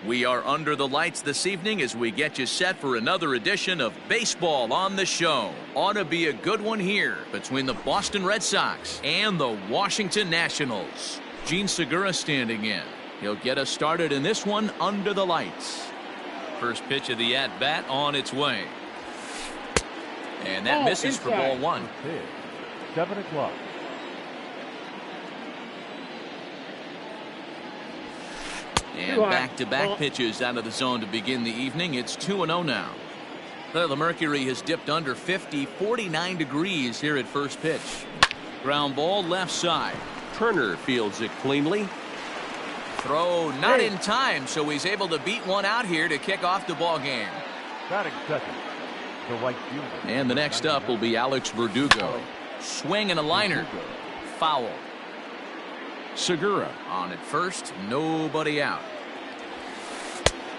We are under the lights this evening as we get you set for another edition of Baseball on the Show. Ought to be a good one here between the Boston Red Sox and the Washington Nationals. Gene Segura standing in. He'll get us started in this one under the lights. First pitch of the at-bat on its way. And that misses for ball one. 7 o'clock. And back-to-back pitches out of the zone to begin the evening. It's 2-0 now. The mercury has dipped under 50, 49 degrees here at first pitch. Ground ball left side. Turner fields it cleanly. Throw not in time, so he's able to beat one out here to kick off the ball game. Batting second, the right fielder. And the next up will be Alex Verdugo. Swing and a liner. Foul. Segura on at first, nobody out.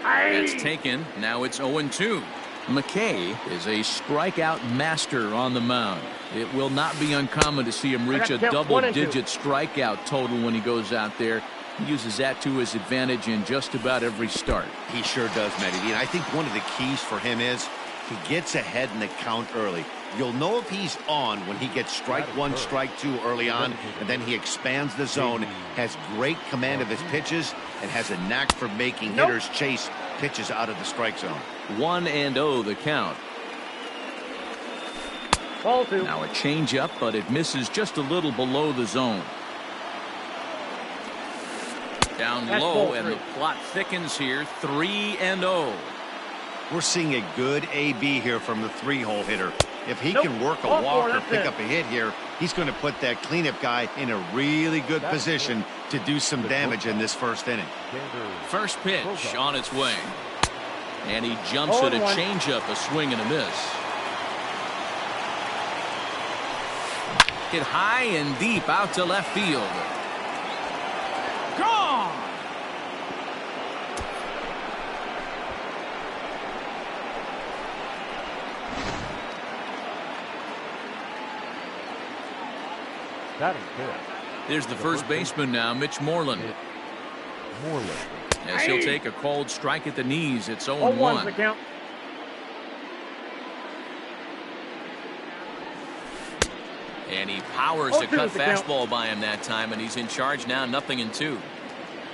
It's taken. Now it's 0-2. McKay is a strikeout master on the mound. It will not be uncommon to see him reach a double-digit strikeout total when he goes out there. He uses that to his advantage in just about every start. He sure does, Matty. And I think one of the keys for him is he gets ahead in the count early. You'll know if he's on when he gets strike one, strike two early on, and then he expands the zone, has great command of his pitches, and has a knack for making hitters chase pitches out of the strike zone. 1-0 the count. Ball two. Now a changeup, but it misses just a little below the zone. Down low, and the plot thickens here. 3-0. We're seeing a good AB here from the three-hole hitter. If he can work a walk or pick up a hit here, he's going to put that cleanup guy in a really good position to do some damage in this first inning. First pitch on its way. And he jumps at a changeup, a swing and a miss. Hit high and deep out to left field. Gone! There's the first baseman now, Mitch Moreland. As he'll take a cold strike at the knees. It's 0-1. And he powers the cut fastball by him that time, and he's in charge now, 0-2.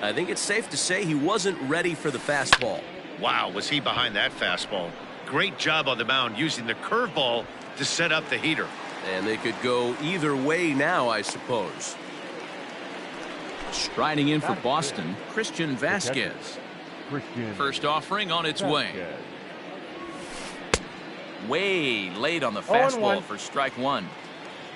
I think it's safe to say he wasn't ready for the fastball. Wow, was he behind that fastball. Great job on the mound using the curveball to set up the heater. And they could go either way now, I suppose. Striding in for Boston, Christian Vasquez. First offering on its way. Way late on the fastball for strike one.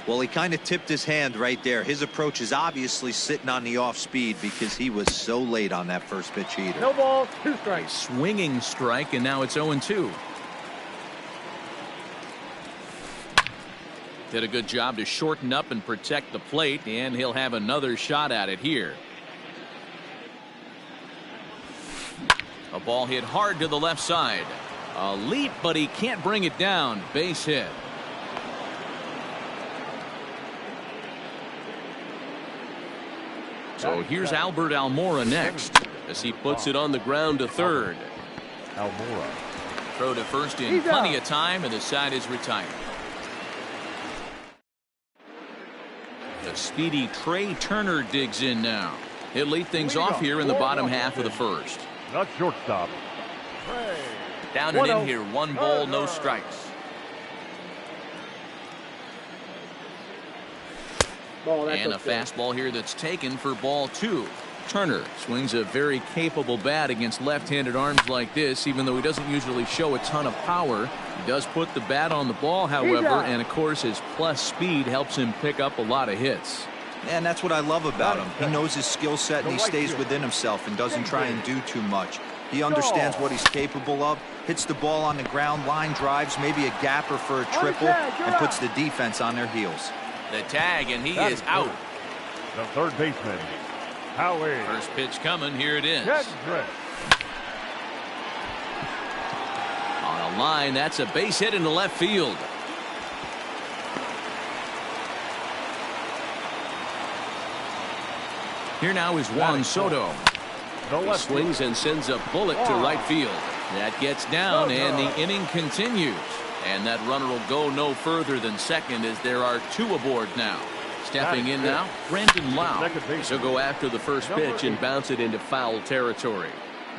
Well, he kind of tipped his hand right there. His approach is obviously sitting on the off speed because he was so late on that first pitch heater. No ball, 2 strikes. Swinging strike, and now it's 0-2. Did a good job to shorten up and protect the plate, and he'll have another shot at it here. A ball hit hard to the left side. A leap, but he can't bring it down. Base hit. So here's Albert Almora next as he puts it on the ground to third. Almora. Throw to first in plenty of time, and the side is retired. The speedy Trey Turner digs in now. He'll lead things off here in the bottom half of the first. Not shortstop. Down and in here, 1 ball, no strikes. And a fastball here that's taken for ball 2. Turner swings a very capable bat against left-handed arms like this, even though he doesn't usually show a ton of power. He does put the bat on the ball, however, and of course his plus speed helps him pick up a lot of hits. And that's what I love about him. He knows his skill set and he stays within himself and doesn't try and do too much. He understands what he's capable of, hits the ball on the ground, line drives, maybe a gapper for a triple, and puts the defense on their heels. The tag, and he is out. The third baseman, Howie. First pitch coming. Here it is. On a line, that's a base hit into left field. Here now is Juan Soto. The He left swings and sends a bullet to right field. That gets down, and the inning continues. And that runner will go no further than second as there are two aboard now. Stepping in now, Brandon Lau. He'll go after the first pitch and bounce it into foul territory.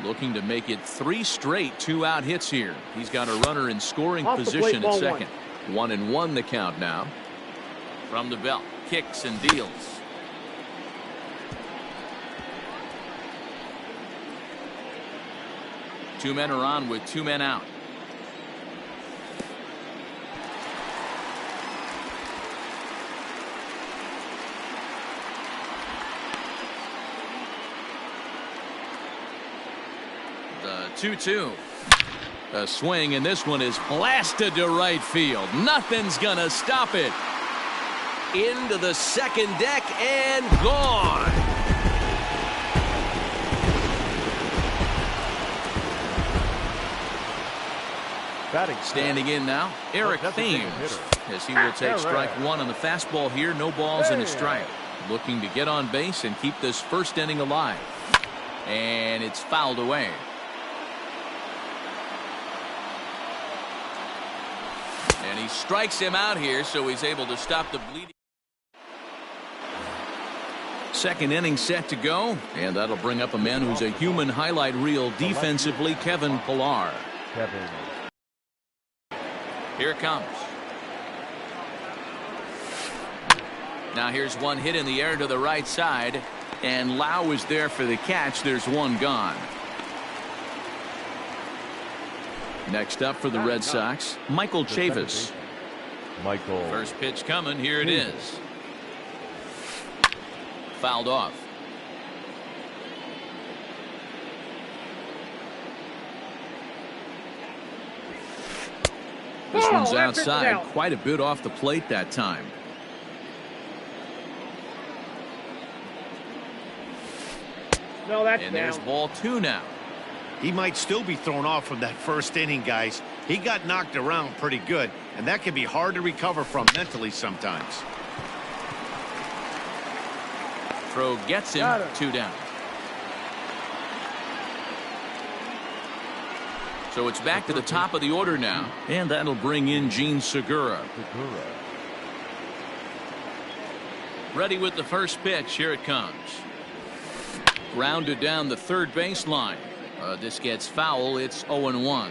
Looking to make it 3 straight 2-out hits here. He's got a runner in scoring position at second. 1-1 the count now. From the belt, kicks and deals. Two men are on with 2 men out. The 2-2. A swing, and this one is blasted to right field. Nothing's gonna stop it. Into the second deck and gone. Standing in now, Eric Thames, as he will take strike 1 on the fastball here. No balls and a strike. Looking to get on base and keep this first inning alive. And it's fouled away. And he strikes him out here, so he's able to stop the bleeding. Second inning set to go, and that'll bring up a man who's a human highlight reel defensively, Kevin Pillar. Here it comes. Now here's one hit in the air to the right side, and Lau is there for the catch. There's one gone. Next up for the Red Sox, Michael Chavis. First pitch coming. Here it is. Fouled off. This one's outside, quite a bit off the plate that time. No, that's and there's ball 2 now. He might still be thrown off from that first inning, guys. He got knocked around pretty good, and that can be hard to recover from mentally sometimes. Throw gets him. 2 down. So it's back to the top of the order now, and that'll bring in Gene Segura. Ready with the first pitch. Here it comes. Grounded down the third baseline. This gets foul. It's 0-1.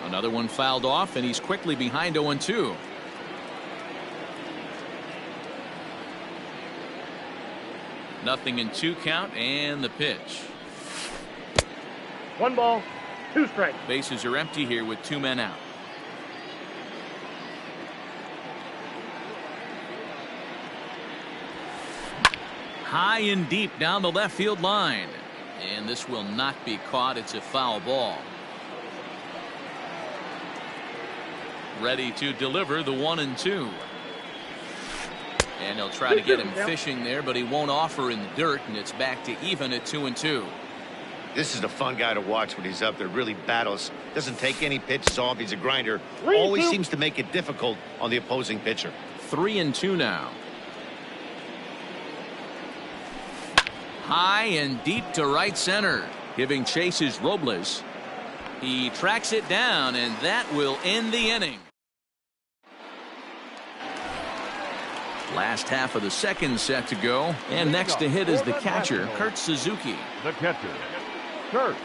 Another one fouled off, and he's quickly behind 0-2. Nothing in 2 count, and the pitch. 1 ball, 2 strikes. Bases are empty here with 2 men out. High and deep down the left field line, and this will not be caught. It's a foul ball. Ready to deliver the 1-2. And he'll try to get him fishing there, but he won't offer in the dirt, and it's back to even at 2-2. This is a fun guy to watch when he's up there. Really battles. Doesn't take any pitches off. He's a grinder. Always seems to make it difficult on the opposing pitcher. 3-2 now. High and deep to right center. Giving chase is Robles. He tracks it down, and that will end the inning. Last half of the second set to go, and next to hit is the catcher, Kurt Suzuki. The catcher, Kurt.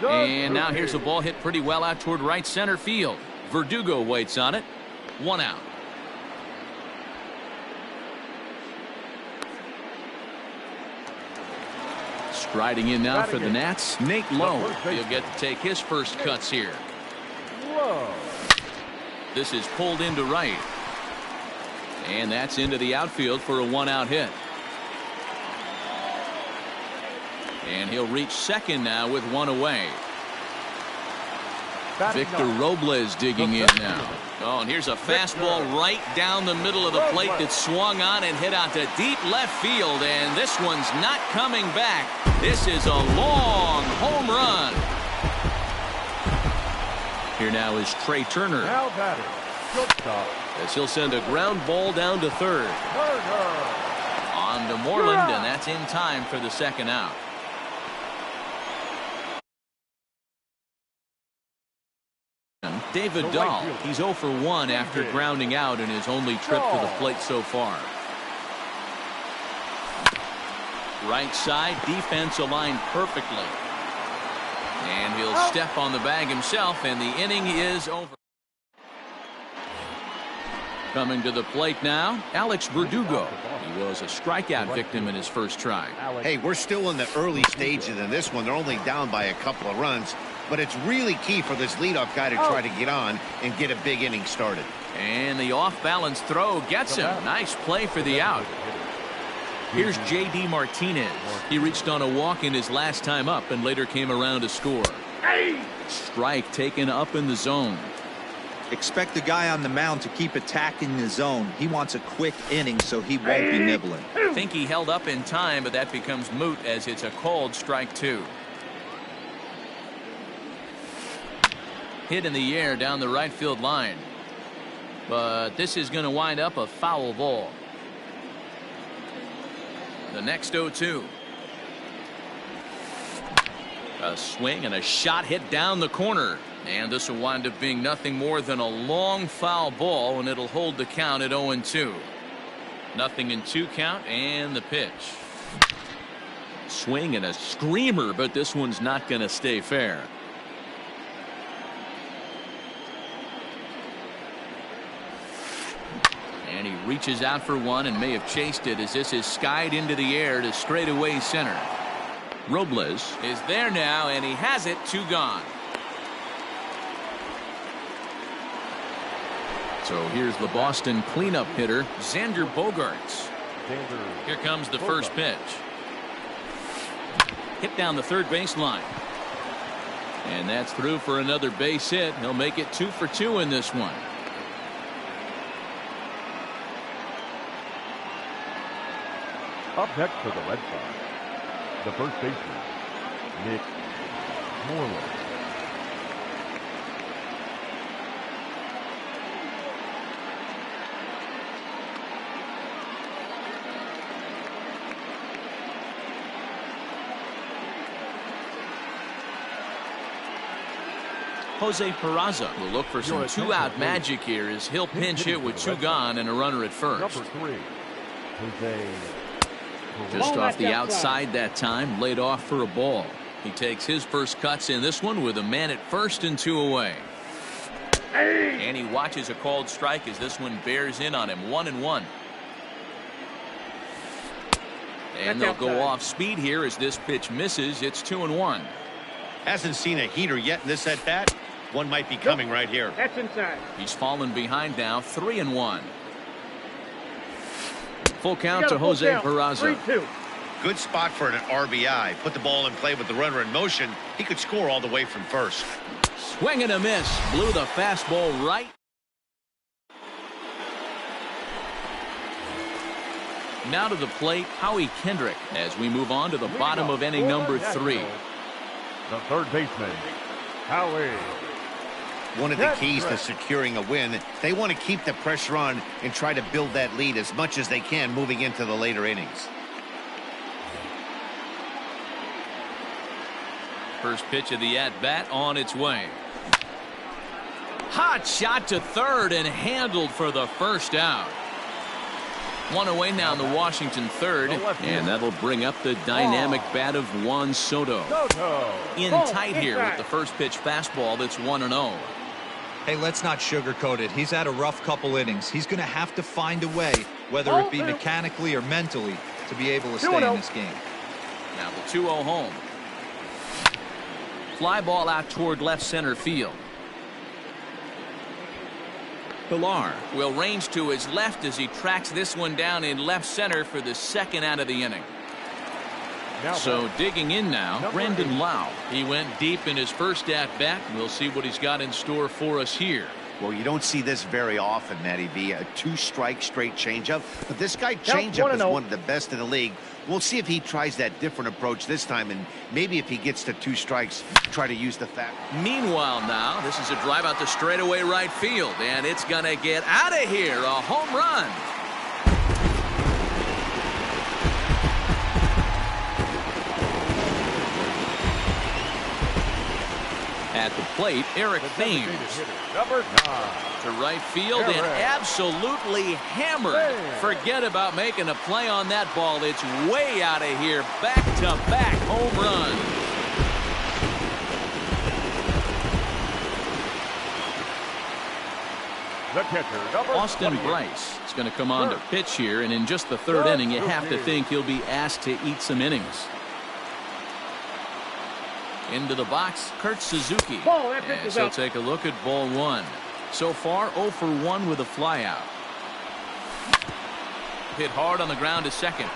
And now here's a ball hit pretty well out toward right center field. Verdugo waits on it. 1 out. Striding in now for the Nats, Nate Lowe. He'll get to take his first cuts here. This is pulled into right. And that's into the outfield for a 1-out hit. And he'll reach second now with 1 away. Victor Robles digging in now. Oh, and here's a fastball right down the middle of the plate that swung on and hit out to deep left field. And this one's not coming back. This is a long home run. Here now is Trey Turner. Now batting, shortstop, as he'll send a ground ball down to third. On to Moreland, and that's in time for the second out. David Dahl, he's 0 for 1 after grounding out in his only trip to the plate so far. Right side, defense aligned perfectly. And he'll step on the bag himself, and the inning is over. Coming to the plate now, Alex Verdugo. He was a strikeout victim in his first try. Hey, we're still in the early stages in this one. They're only down by a couple of runs, but it's really key for this leadoff guy to try to get on and get a big inning started. And the off-balance throw gets him. Nice play for the out. Here's J.D. Martinez. He reached on a walk in his last time up and later came around to score. Strike taken up in the zone. Expect the guy on the mound to keep attacking the zone. He wants a quick inning, so he won't be nibbling. I think he held up in time, but that becomes moot as it's a called strike 2. Hit in the air down the right field line. But this is going to wind up a foul ball. The next 0-2. A swing and a shot hit down the corner. And this will wind up being nothing more than a long foul ball, and it'll hold the count at 0-2. Nothing in 2 count, and the pitch. Swing and a screamer, but this one's not going to stay fair. And he reaches out for one and may have chased it as this is skied into the air to straightaway center. Robles is there now, and he has it. 2 gone. So here's the Boston cleanup hitter, Xander Bogaerts. Here comes the first pitch. Hit down the third baseline. And that's through for another base hit. He'll make it 2 for 2 in this one. Up next for the Red Sox, the first baseman, Nick Moreland. Jose Peraza will look for some 2-out magic here as he'll pinch hit with 2 gone and a runner at first. Number 3, Jose. Just off the outside that time, laid off for a ball. He takes his first cuts in this one with a man at first and 2 away. And he watches a called strike as this one bears in on him. 1-1. And they'll go off speed here as this pitch misses. It's 2-1. Hasn't seen a heater yet in this at bat. One might be coming right here. That's inside. He's fallen behind now. 3-1. Full count to Jose Peraza. 3-2. Good spot for an RBI. Put the ball in play with the runner in motion. He could score all the way from first. Swing and a miss. Blew the fastball right. Now to the plate, Howie Kendrick, as we move on to the bottom of inning number 3. The third baseman, Howie. One of the keys to securing a win, they want to keep the pressure on and try to build that lead as much as they can moving into the later innings. First pitch of the at-bat on its way. Hot shot to third and handled for the first out. 1 away now in the Washington third, and that'll bring up the dynamic bat of Juan Soto. In tight here with the first pitch fastball that's 1-0. Hey, let's not sugarcoat it. He's had a rough couple innings. He's going to have to find a way, whether it be mechanically or mentally, to be able to stay in this game. Now the 2-0 home. Fly ball out toward left center field. Pilar will range to his left as he tracks this one down in left center for the second out of the inning. So digging in now, Brandon Lau. He went deep in his first at bat. We'll see what he's got in store for us here. Well, you don't see this very often, Matty B. A 2-strike straight changeup. But this guy changeup is one of the best in the league. We'll see if he tries that different approach this time, and maybe if he gets to 2 strikes, try to use the fact. Meanwhile now, this is a drive out the straightaway right field, and it's going to get out of here. A home run. At the plate, Eric Thames. Number 9. To right field and absolutely hammered. Forget about making a play on that ball. It's way out of here. Back-to-back home run. The catcher, number Austin 28. Bryce is going to come on to pitch here, and in just the third inning, you have to think he'll be asked to eat some innings. Into the box, Kurt Suzuki. As he'll take a look at ball 1. So far, 0 for 1 with a flyout. Hit hard on the ground to second.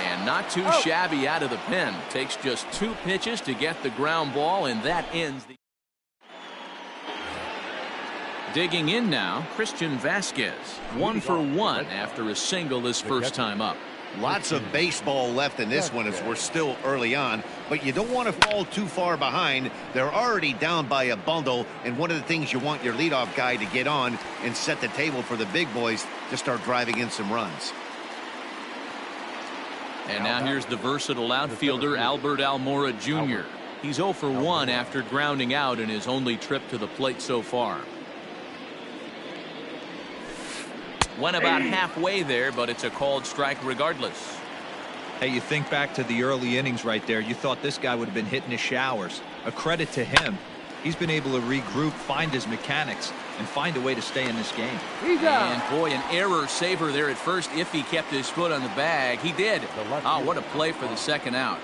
And not too shabby out of the pen. Takes just 2 pitches to get the ground ball, and that ends the... Digging in now, Christian Vasquez. 1 for 1 after a single his first time up. Lots of baseball left in this one as we're still early on, but you don't want to fall too far behind. They're already down by a bundle, and one of the things you want your leadoff guy to get on and set the table for the big boys to start driving in some runs. And now here's the versatile outfielder Albert Almora Jr. He's 0 for 1 after grounding out in his only trip to the plate so far. Went about halfway there, but it's a called strike regardless. Hey, you think back to the early innings right there. You thought this guy would have been hitting his showers. A credit to him. He's been able to regroup, find his mechanics, and find a way to stay in this game. And boy, an error saver there at first if he kept his foot on the bag. He did. Oh, what a play for the second out.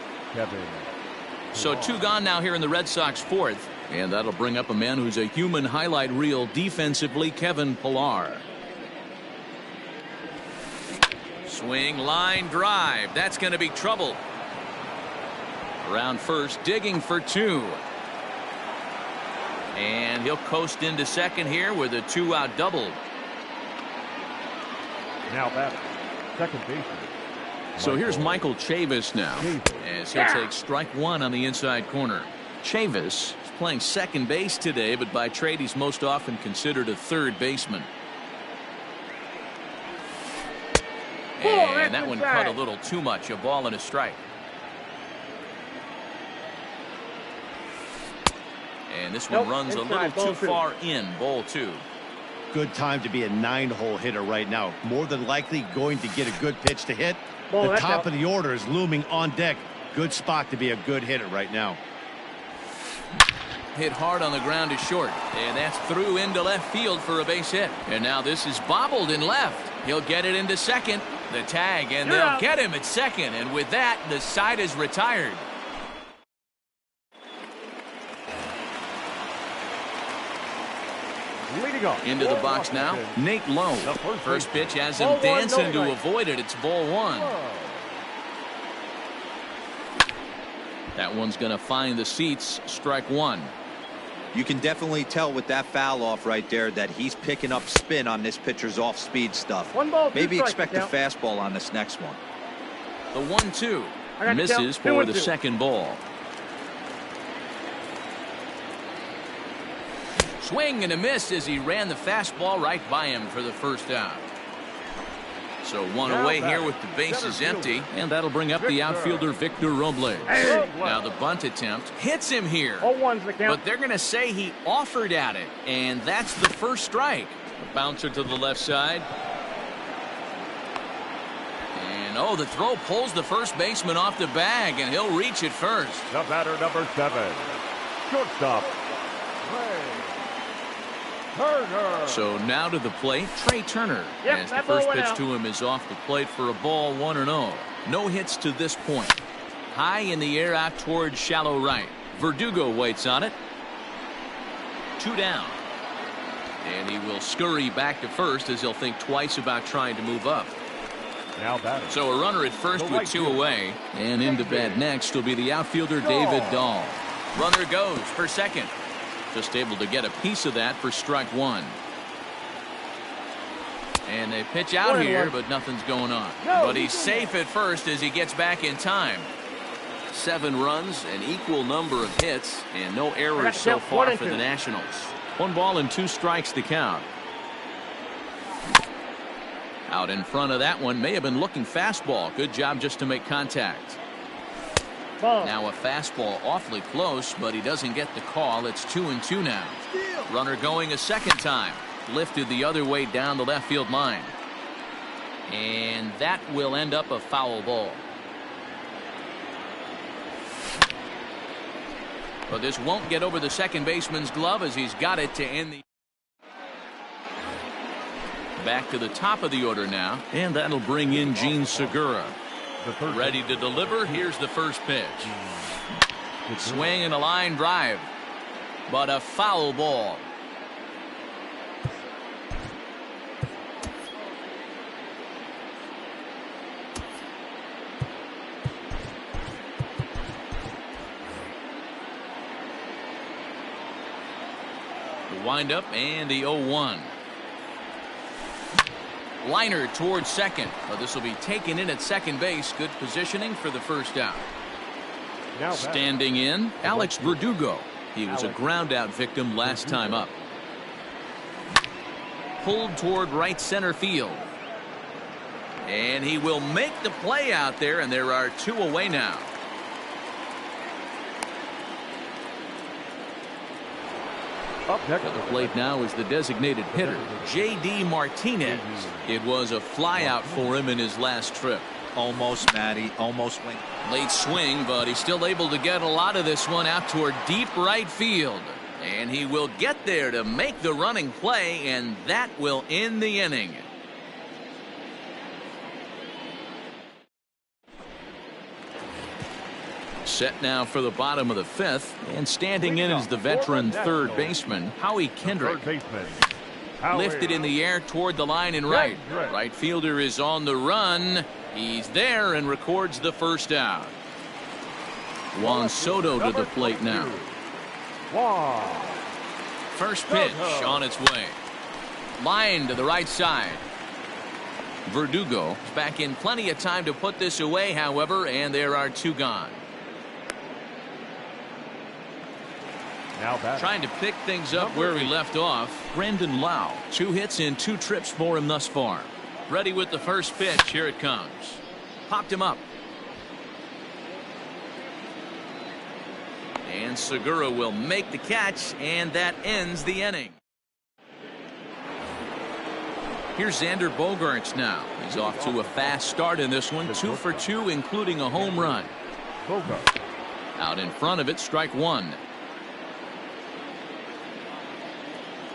So 2 gone now here in the Red Sox 4th. And that'll bring up a man who's a human highlight reel defensively, Kevin Pillar. Swing, line, drive. That's going to be trouble. Around first, digging for 2. And he'll coast into second here with a 2-out double. Now batter, second baseman. So here's Michael Chavis now, as he'll take strike 1 on the inside corner. Chavis is playing second base today, but by trade he's most often considered a third baseman. And that one cut a little too much. A ball and a strike. And this one runs a little too far in. Ball 2. Good time to be a 9-hole hitter right now. More than likely going to get a good pitch to hit. The top of the order is looming on deck. Good spot to be a good hitter right now. Hit hard on the ground to short. And that's through into left field for a base hit. And now this is bobbled in left. He'll get it into second. The tag, and they'll get him at second. And with that, the side is retired. Into the box now, Nate Lowe. First pitch has him dancing to avoid it. It's ball 1. That one's going to find the seats. Strike 1. You can definitely tell with that foul off right there that he's picking up spin on this pitcher's off-speed stuff. Maybe expect a fastball on this next one. The 1-2 misses for the second ball. Swing and a miss as he ran the fastball right by him for the first out. So 1 away here with the bases empty, and that'll bring up the outfielder Victor Robles. Now the bunt attempt hits him here, but they're going to say he offered at it, and that's the first strike. A bouncer to the left side. And oh, the throw pulls the first baseman off the bag, and he'll reach it first. The batter, number 7, shortstop, Turner. So now to the plate, Trey Turner. As the first pitch to him is off the plate for a ball 1-0. No hits to this point. High in the air out towards shallow right. Verdugo waits on it. 2 down. And he will scurry back to first as he'll think twice about trying to move up. Now batter. So a runner at first with 2 away. And into bat next will be the outfielder David Dahl. Runner goes for second. Just able to get a piece of that for strike one. And they pitch out here, but nothing's going on. But he's safe at first as he gets back in time. 7 runs, an equal number of hits, and no errors so far for the Nationals. 1 ball and 2 strikes to count. Out in front of that one, may have been looking fastball. Good job just to make contact. Now a fastball awfully close, but he doesn't get the call. It's 2-2 now. Runner going a second time. Lifted the other way down the left field line. And that will end up a foul ball. But this won't get over the second baseman's glove as he's got it to end the. Back to the top of the order now, and that'll bring in Gene Segura. Ready to deliver. Here's the first pitch. Swing and a line drive, but a foul ball. The windup and the 0-1. Liner towards second, but this will be taken in at second base. Good positioning for the first out. Standing in, Alex Verdugo. He was a ground out victim last time up. Pulled toward right center field. And he will make the play out there, and there are 2 away now. Up at the plate now is the designated hitter, J.D. Martinez. It was a flyout for him in his last trip. Almost, Matty. Almost went. Late swing, but he's still able to get a lot of this one out toward deep right field. And he will get there to make the running play, and that will end the inning. Set now for the bottom of the 5th, and standing in is the veteran third baseman, Howie Kendrick. Lifted in the air toward the line and right. Right fielder is on the run. He's there and records the first out. Juan Soto to the plate now. First pitch on its way. Line to the right side. Verdugo is back in plenty of time to put this away, however, and there are 2 gone. Trying to pick things up where he left off. Brendan Lau. 2 hits in 2 trips for him thus far. Ready with the first pitch. Here it comes. Popped him up. And Segura will make the catch, and that ends the inning. Here's Xander Bogaerts now. He's off to a fast start in this one. 2 for 2, including a home run. Out in front of it, strike 1.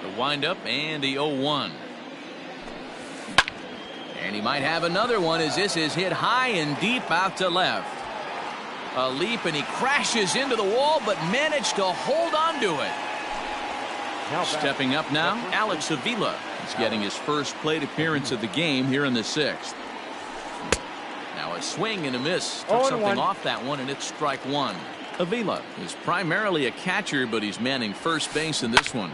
The windup and the 0-1. And he might have another one as this is hit high and deep out to left. A leap and he crashes into the wall but managed to hold on to it. Stepping up now, Alex Avila. He's getting his first plate appearance of the game here in the 6th. Now a swing and a miss. Took something off that one, and it's strike 1. Avila is primarily a catcher, but he's manning first base in this one.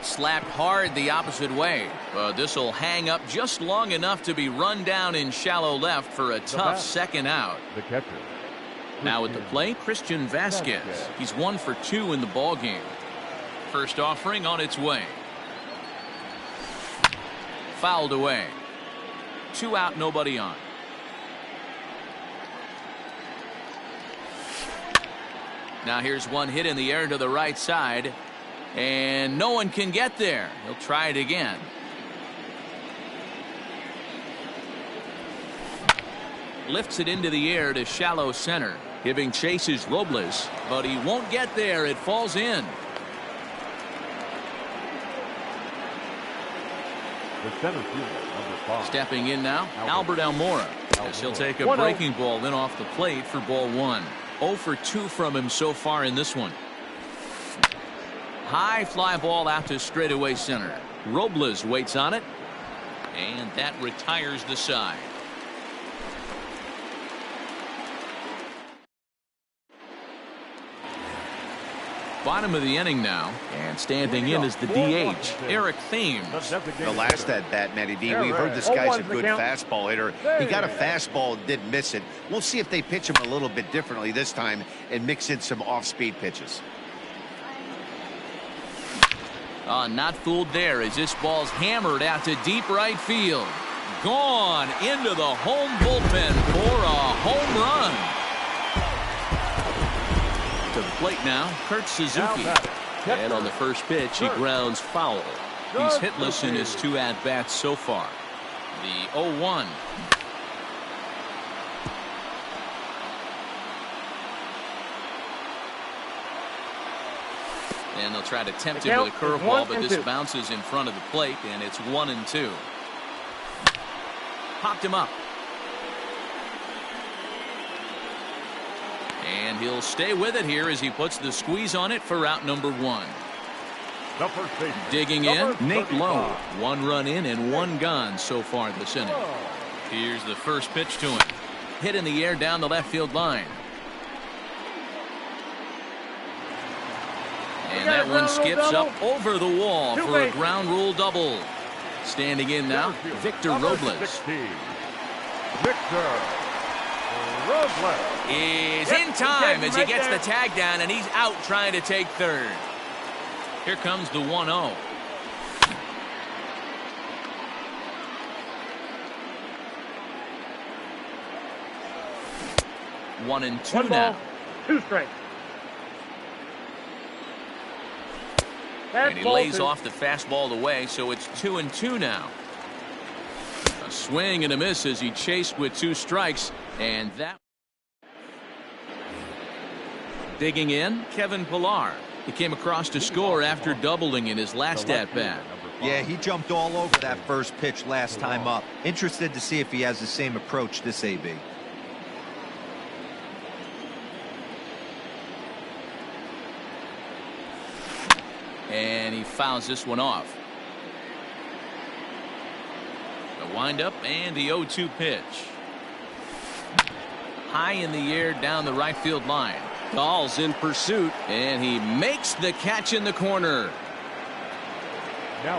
Slapped hard the opposite way. This will hang up just long enough to be run down in shallow left for a tough second out. The catcher. Now at the plate, Christian Vasquez. He's 1 for 2 in the ball game. First offering on its way. Fouled away. 2 out, nobody on. Now here's one hit in the air to the right side. And no one can get there. He'll try it again. Lifts it into the air to shallow center. Giving chases Robles, but he won't get there. It falls in. The center fielder, number 5. Stepping in now, Albert Almora. As he'll take a breaking ball in off the plate for ball 1. 0 for 2 from him so far in this one. High fly ball out to straightaway center. Robles waits on it, and that retires the side. Bottom of the inning now, and standing in is the DH, Eric Thames. The last at bat, Matty B, we've heard this guy's a good fastball hitter. He got a fastball, didn't miss it. We'll see if they pitch him a little bit differently this time and mix in some off-speed pitches. Not fooled there as this ball's hammered out to deep right field. Gone into the home bullpen for a home run. To the plate now, Kurt Suzuki. And on the first pitch, he grounds foul. He's hitless in his 2 at-bats so far. The 0-1. And they'll try to tempt him with a curveball, but this bounces in front of the plate, and it's 1-2. Popped him up. And he'll stay with it here as he puts the squeeze on it for out number 1. Digging in, Nate Lowe. 1 run in and 1 gone so far this inning. Here's the first pitch to him. Hit in the air down the left field line. And that one skips up over the wall for a ground rule double. Standing in now, Victor Robles. Is in time as he gets the tag down, and he's out trying to take third. Here comes the 1-0. One and two now. 2 strikes. And he lays off the fastball away, so it's 2-2 now. A swing and a miss as he chased with 2 strikes, and that. Digging in, Kevin Pillar. He came across to score after doubling in his last at-bat. Yeah, he jumped all over that first pitch last time up. Interested to see if he has the same approach this AB. And he fouls this one off. The windup and the 0-2 pitch. High in the air down the right field line. Dahl's in pursuit, and he makes the catch in the corner.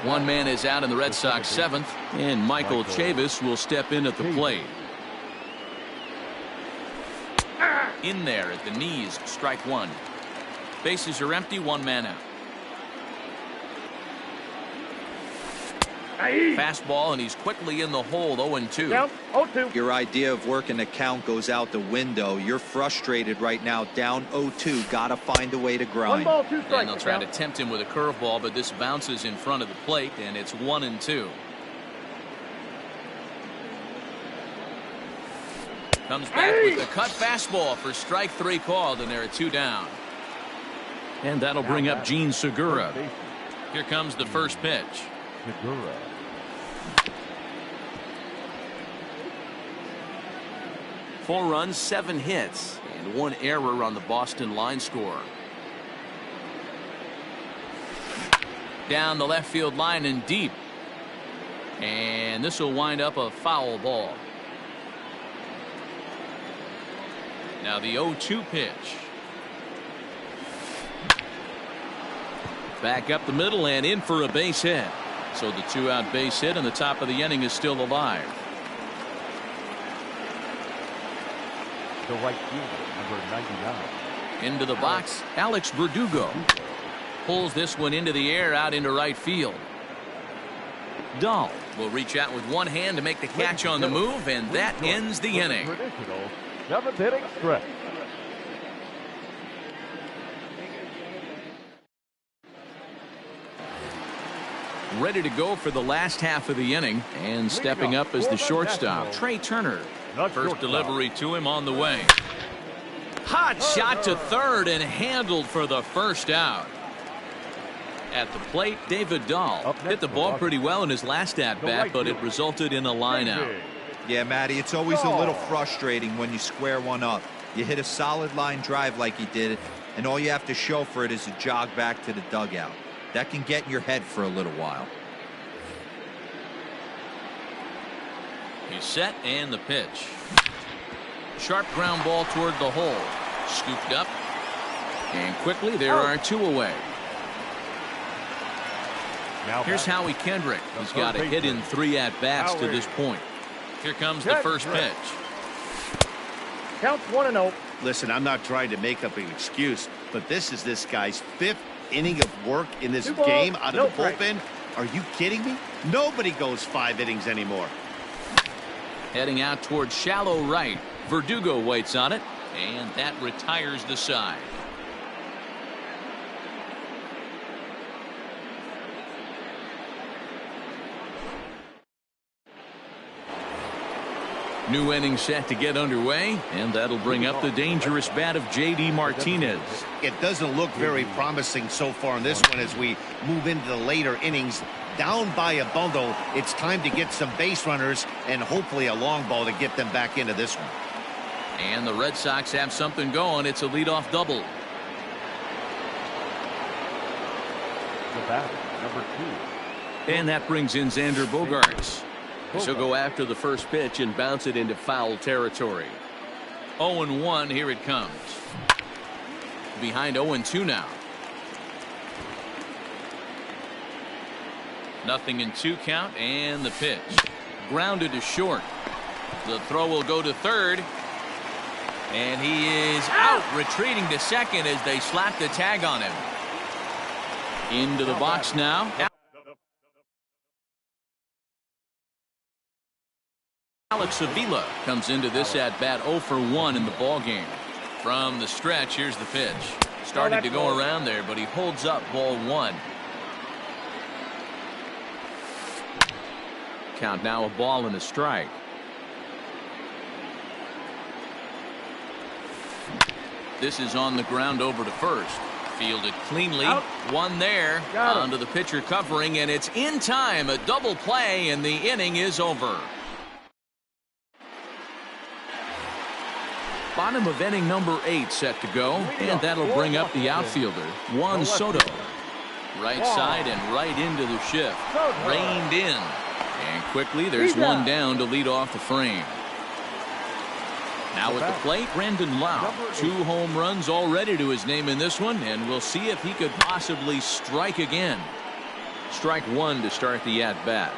1 man is out in the Red Sox 7th, and Michael Chavis will step in at the plate. In there at the knees, strike 1. Bases are empty, 1 man out. Fastball, and he's quickly in the hole. 0-2. Down 0-2. Your idea of working the count goes out the window. You're frustrated right now, down 0-2. Gotta find a way to grind. 1 ball, 2 strikes. And they'll try to tempt him with a curveball, but this bounces in front of the plate, and it's 1-2. Comes back with the cut fastball for strike 3 called, and there are 2 down. And that'll bring up Gene Segura. Here comes the first pitch. Segura. 4 runs, 7 hits, and 1 error on the Boston line score. Down the left field line and deep. And this will wind up a foul ball. Now the 0-2 pitch. Back up the middle and in for a base hit. So the 2-out base hit, and the top of the inning is still alive. The right fielder, number 99. Into the box, Alex Verdugo. Pulls this one into the air out into right field. Dahl will reach out with 1 hand to make the catch on the move, and that ends the inning. Traditional 7th inning stretch. Ready to go for the last half of the inning, and stepping up as the shortstop, Trey Turner. First delivery to him on the way. Hot shot to third and handled for the first out. At the plate, David Dahl hit the ball pretty well in his last at-bat, but it resulted in a line out. Yeah, Matty, it's always a little frustrating when you square one up. You hit a solid line drive like he did, and all you have to show for it is a jog back to the dugout. That can get in your head for a little while. He's set, and the pitch. Sharp ground ball toward the hole. Scooped up. And quickly, there are 2 away. Here's Howie Kendrick. He's got a hit in 3 at-bats to this point. Here comes the first pitch. Counts 1-0. Listen, I'm not trying to make up an excuse, but this is this guy's 5th inning of work in this game out of the bullpen. Are you kidding me? Nobody goes 5 innings anymore. Heading out towards shallow right. Verdugo waits on it, and that retires the side. New inning set to get underway, and that'll bring up the dangerous bat of J.D. Martinez. It doesn't look very promising so far in this one as we move into the later innings. Down by a bundle, it's time to get some base runners and hopefully a long ball to get them back into this one. And the Red Sox have something going. It's a leadoff double. The batter, number 2. And that brings in Xander Bogaerts. She'll go after the first pitch and bounce it into foul territory. 0-1, here it comes. Behind 0-2 now. Nothing in 2 count, and the pitch. Grounded to short. The throw will go to third. And he is out, retreating to second as they slap the tag on him. Into the box now. Alex Avila comes into this at-bat 0 for 1 in the ballgame. From the stretch, here's the pitch. Started to go around there, but he holds up ball 1. Count now, a ball and a strike. This is on the ground over to first. Fielded cleanly. Out. 1 there. Onto the pitcher covering, and it's in time. A double play, and the inning is over. Bottom of inning number 8 set to go, and that'll bring up the outfielder, Juan Soto. Right side and right into the shift. Reined in. And quickly, there's one down to lead off the frame. Now at the plate, Brandon Lau. 2 home runs already to his name in this one, and we'll see if he could possibly strike again. Strike 1 to start the at-bat.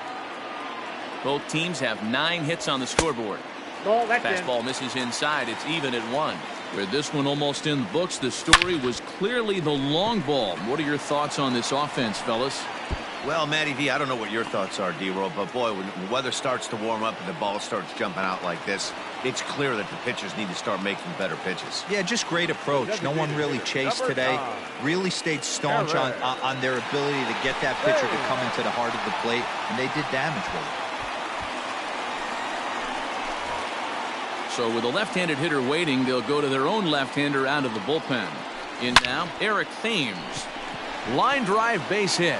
Both teams have 9 hits on the scoreboard. Fastball misses inside. It's even at 1. With this one almost in the books, the story was clearly the long ball. What are your thoughts on this offense, fellas? Well, Matty V, I don't know what your thoughts are, D-Roll, but boy, when the weather starts to warm up and the ball starts jumping out like this, it's clear that the pitchers need to start making better pitches. Yeah, just great approach. No one really chased today. Really stayed staunch on their ability to get that pitcher to come into the heart of the plate, and they did damage with it. So with a left-handed hitter waiting, they'll go to their own left-hander out of the bullpen. In now, Eric Thames. Line drive base hit.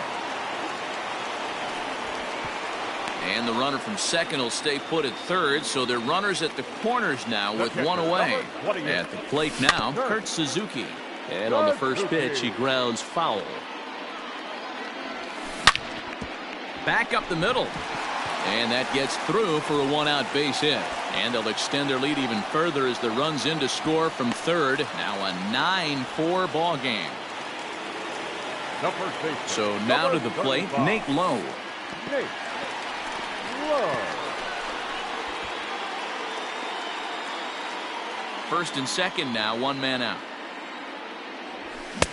And the runner from second will stay put at third, so they're runners at the corners now with 1 away. At the plate now, Kurt Suzuki. And on the first pitch, he grounds foul. Back up the middle. And that gets through for a 1-out base hit. And they'll extend their lead even further as the runs in to score from third. Now a 9-4 ball game. So now to the plate, Nate Lowe. First and second now, 1 man out.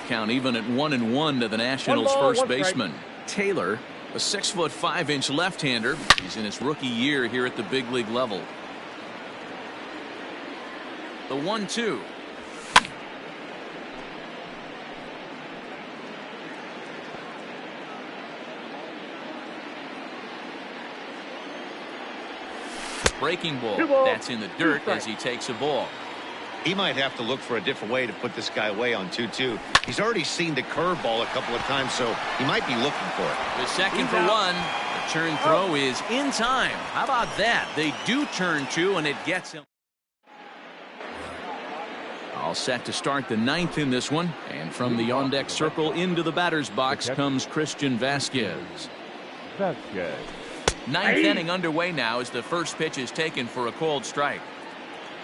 Count even at 1-1 to the Nationals' first baseman. Taylor, a 6'5" left-hander. He's in his rookie year here at the big league level. The 1-2. Breaking ball. That's in the dirt as he takes a ball. He might have to look for a different way to put this guy away on 2-2. He's already seen the curveball a couple of times, so he might be looking for it. The second for 1. The turn throw is in time. How about that? They do turn 2, and it gets him. All set to start the 9th in this one. And from the on-deck circle into the batter's box comes Christian Vasquez. 9th inning underway now as the first pitch is taken for a called strike.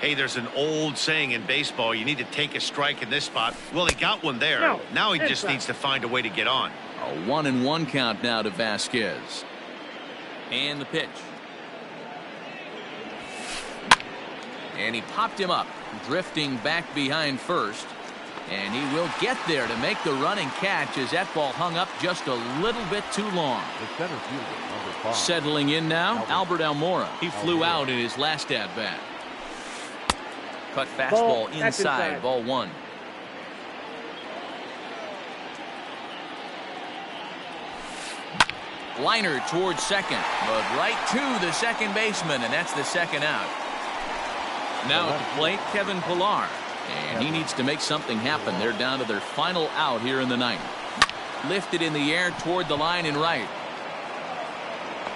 Hey, there's an old saying in baseball, you need to take a strike in this spot. Well, he got one there. No, now he just inside. needs to find a way to get on. A 1-1 count now to Vasquez. And the pitch. And he popped him up, drifting back behind first. And he will get there to make the running catch as that ball hung up just a little bit too long. The center fielder, number 5. Settling in now, Albert Almora. He flew Almora. out in his last at-bat. Cut fastball Ball, that's inside, inside. ball 1. Liner towards second, but right to the second baseman, and that's the second out. Now at the plate, Kevin Pillar. And he needs to make something happen. They're down to their final out here in the ninth. Lifted in the air toward the line and right.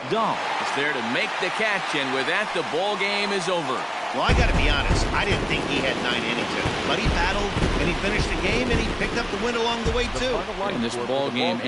Dahl is there to make the catch, and with that, the ball game is over. Well, I got to be honest. I didn't think he had 9 innings in it, but he battled, and he finished the game, and he picked up the win along the way, too. And this ball game